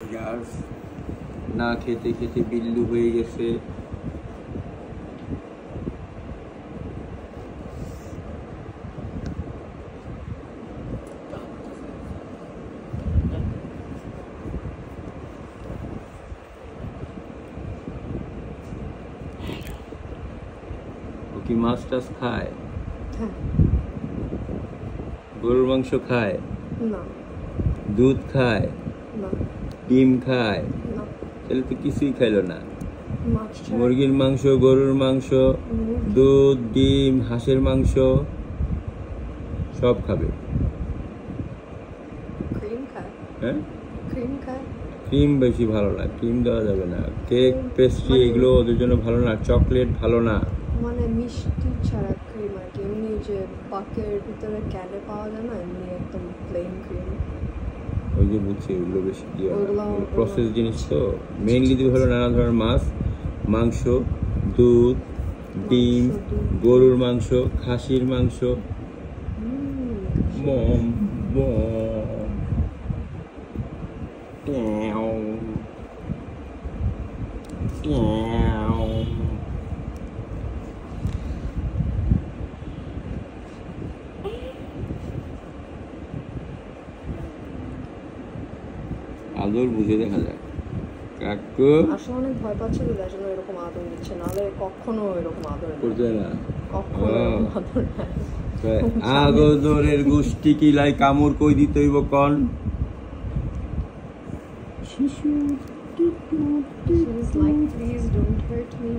গাছ না খেতে খেতে বিল্লু হয়ে গেছে। ও কি মাছ টাছ খায়? গরুর মাংস খায় না, দুধ খায় না, ডিম খায় না, তাহলে তো কিছুই খাইলো না। মাছ ছাড়া মুরগির মাংস, গরুর মাংস, দুধ, ডিম, হাঁসের মাংস সব খাবে। ক্রিম খায়। হ্যাঁ, ক্রিম খায়। ক্রিম বেশি ভালো না, ক্রিম দেওয়া যাবে না। কেক, পেস্ট্রি এগুলো ওদের জন্য ভালো না। চকলেট ভালো না। মানে মিষ্টি ছাড়া ক্রিম আর কি, এমনি যে পাকের ভিতরে ক্যানে পাওয়া যায় না, এমনি একদম প্লেন ক্রিম। ওই যে বুঝছি ওগুলো বেশি দিয়ে ওগুলো- প্রসেস জিনিস তো। মেইনলি দিয়ে হলো নানা ধরনের মাছ, মাংস, দুধ, ডিম, গরুর মাংস, খাসির মাংস। মম মম ট্যাও ট্যাও। আদর বুঝে দেখা যায়। কাকু আসলে অনেক ভয় পাচ্ছে তো, তাই জন্য এরকম আদর দিচ্ছে, নাহলে কখনো এরকম আদর নেয়। করতে না। কখনো এরকম আদর নেয়। আগদরের গোষ্ঠী কিলাই কামড় কই দিতে হইব কন শিশু। She was like, please don't hurt me.